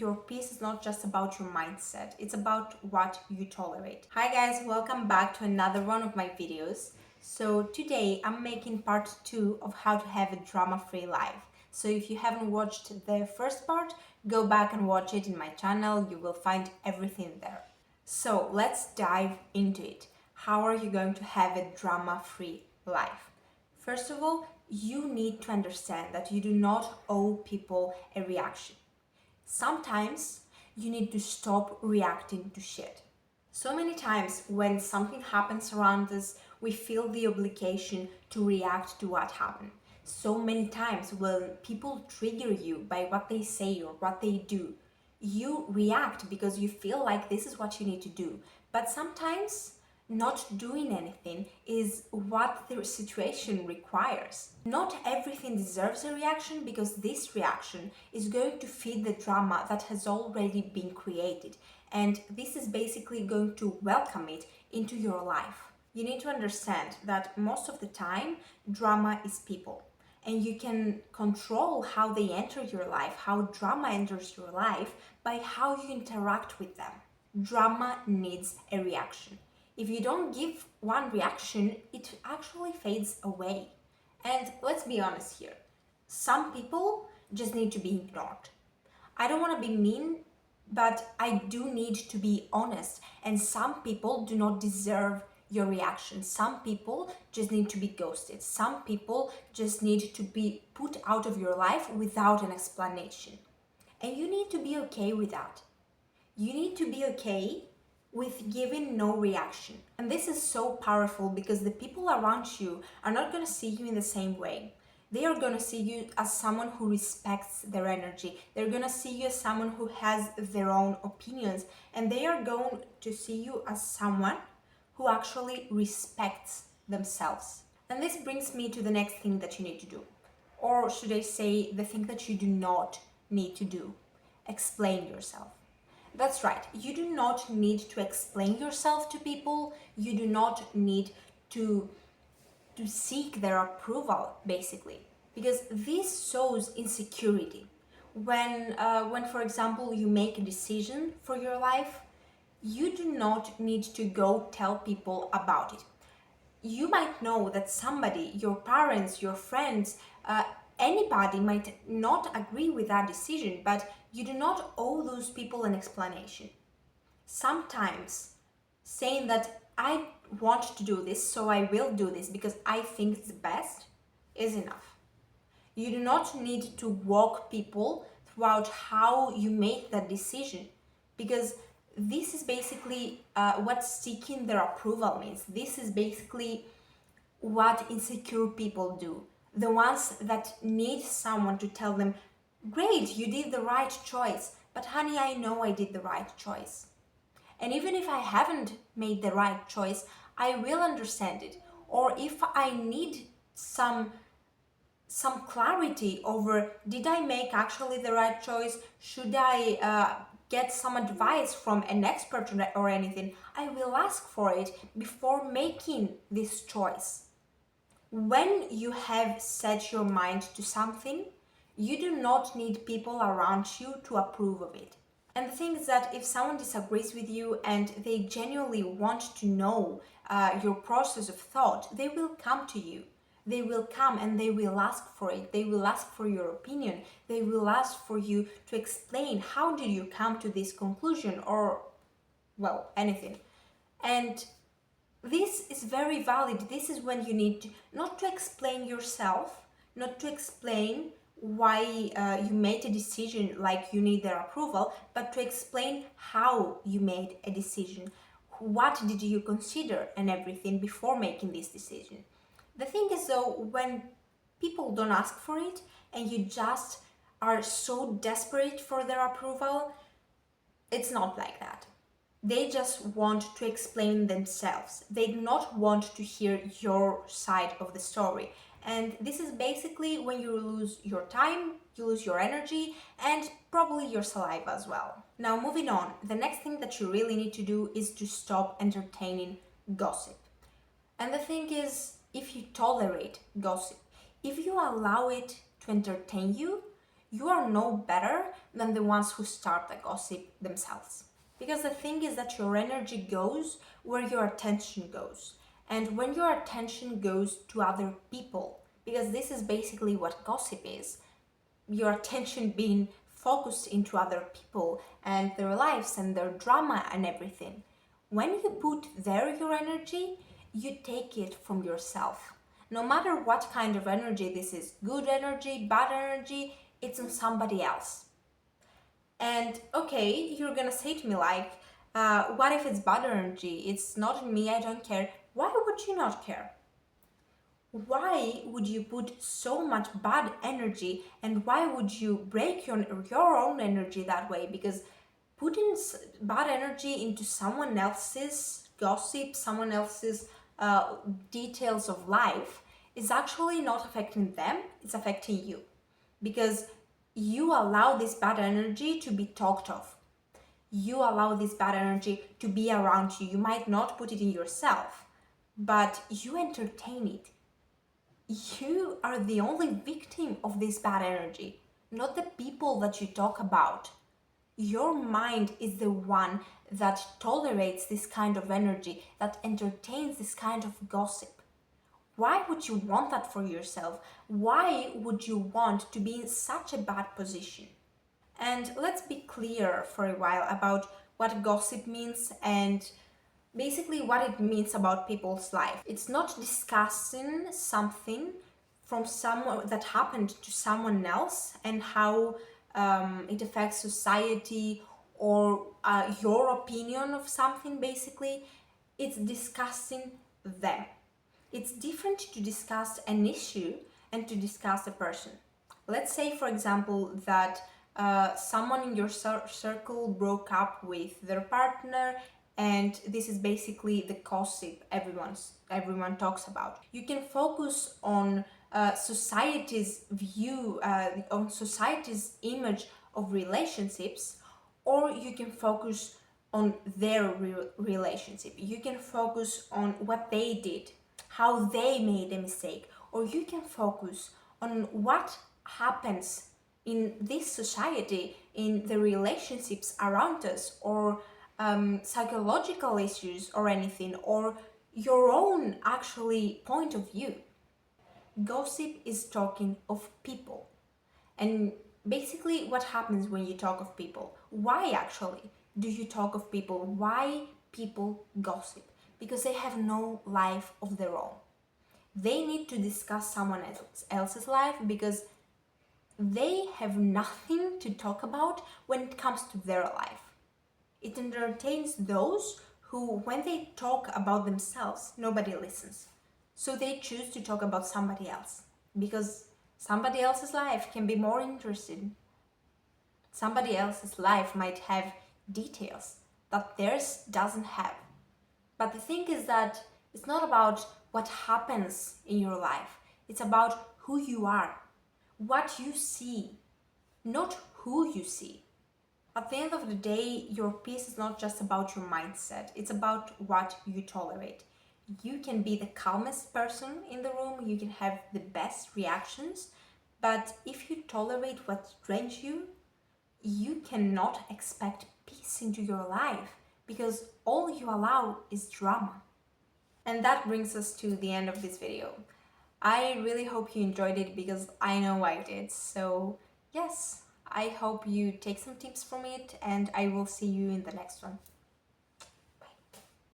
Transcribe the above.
Your peace is not just about your mindset, it's about what you tolerate. Hi guys, welcome back to another one of my videos. So today I'm making part 2 of how to have a drama-free life. So if you haven't watched the first part, go back and watch it in my channel. You will find everything there. So let's dive into it. How are you going to have a drama-free life? First of all, you need to understand that you do not owe people a reaction. Sometimes you need to stop reacting to shit. So many times when something happens around us, we feel the obligation to react to what happened. So many times when people trigger you by what they say or what they do, you react because you feel like this is what you need to do. But sometimes not doing anything is what the situation requires. Not everything deserves a reaction because this reaction is going to feed the drama that has already been created, and this is basically going to welcome it into your life. You need to understand that most of the time, drama is people. And you can control how they enter your life, how drama enters your life, by how you interact with them. Drama needs a reaction. If you don't give one reaction, it actually fades away. And let's be honest here, some people just need to be ignored. I don't want to be mean, but I do need to be honest. And some people do not deserve your reaction. Some people just need to be ghosted. Some people just need to be put out of your life without an explanation. And you need to be okay with that. You need to be okay with giving no reaction. And this is so powerful because the people around you are not going to see you in the same way. They are going to see you as someone who respects their energy. They're going to see you as someone who has their own opinions. And they are going to see you as someone who actually respects themselves. And this brings me to the next thing that you need to do. Or should I say, the thing that you do not need to do. Explain yourself. That's right, you do not need to explain yourself to people. You do not need to seek their approval, basically, because this shows insecurity. When for example, you make a decision for your life, you do not need to go tell people about it. You might know that somebody, your parents, your friends, anybody might not agree with that decision, but you do not owe those people an explanation. Sometimes saying that I want to do this, so I will do this because I think it's best is enough. You do not need to walk people throughout how you make that decision, because this is basically what seeking their approval means. This is basically what insecure people do. The ones that need someone to tell them, great, you did the right choice, but honey, I know I did the right choice. And even if I haven't made the right choice, I will understand it. Or if I need some clarity over, did I make actually the right choice? Should I get some advice from an expert or anything? I will ask for it before making this choice. When you have set your mind to something, you do not need people around you to approve of it. And the thing is that if someone disagrees with you and they genuinely want to know your process of thought, they will come to you. They will come and they will ask for it. They will ask for your opinion. They will ask for you to explain how did you come to this conclusion, or, well, anything. And this is very valid. This is when you need to, not to explain yourself, not to explain why you made a decision like you need their approval, but to explain how you made a decision. What did you consider and everything before making this decision? The thing is though, when people don't ask for it and you just are so desperate for their approval, it's not like that. They just want to explain themselves. They do not want to hear your side of the story. And this is basically when you lose your time, you lose your energy, and probably your saliva as well. Now, moving on, the next thing that you really need to do is to stop entertaining gossip. And the thing is, if you tolerate gossip, if you allow it to entertain you, you are no better than the ones who start the gossip themselves. Because the thing is that your energy goes where your attention goes. And when your attention goes to other people, because this is basically what gossip is, your attention being focused into other people and their lives and their drama and everything. When you put there your energy, you take it from yourself. No matter what kind of energy this is, good energy, bad energy, it's on somebody else. And okay, you're gonna say to me like, what if it's bad energy? It's not in me, I don't care. Why would you not care? Why would you put so much bad energy, and why would you break your own energy that way? Because putting bad energy into someone else's gossip, someone else's details of life is actually not affecting them, it's affecting you. Because you allow this bad energy to be talked of. You allow this bad energy to be around you. You might not put it in yourself, but you entertain it. You are the only victim of this bad energy, not the people that you talk about. Your mind is the one that tolerates this kind of energy, that entertains this kind of gossip. Why would you want that for yourself? Why would you want to be in such a bad position? And let's be clear for a while about what gossip means and basically what it means about people's life. It's not discussing something from someone that happened to someone else and how it affects society or your opinion of something. Basically, it's discussing them. It's different to discuss an issue and to discuss a person. Let's say, for example, that someone in your circle broke up with their partner, and this is basically the gossip everyone talks about. You can focus on society's view, on society's image of relationships, or you can focus on their relationship. You can focus on what they did, how they made a mistake, or you can focus on what happens in this society, in the relationships around us, or psychological issues or anything, or your own actually point of view. Gossip is talking of people. And basically, what happens when you talk of people? Why actually do you talk of people? Why people gossip? Because they have no life of their own. They need to discuss someone else's life because they have nothing to talk about when it comes to their life. It entertains those who, when they talk about themselves, nobody listens. So they choose to talk about somebody else because somebody else's life can be more interesting. Somebody else's life might have details that theirs doesn't have. But the thing is that it's not about what happens in your life. It's about who you are, what you see, not who you see. At the end of the day, your peace is not just about your mindset, it's about what you tolerate. You can be the calmest person in the room, you can have the best reactions, but if you tolerate what drains you, you cannot expect peace into your life because all you allow is drama. And that brings us to the end of this video. I really hope you enjoyed it because I know I did. So yes, I hope you take some tips from it, and I will see you in the next one.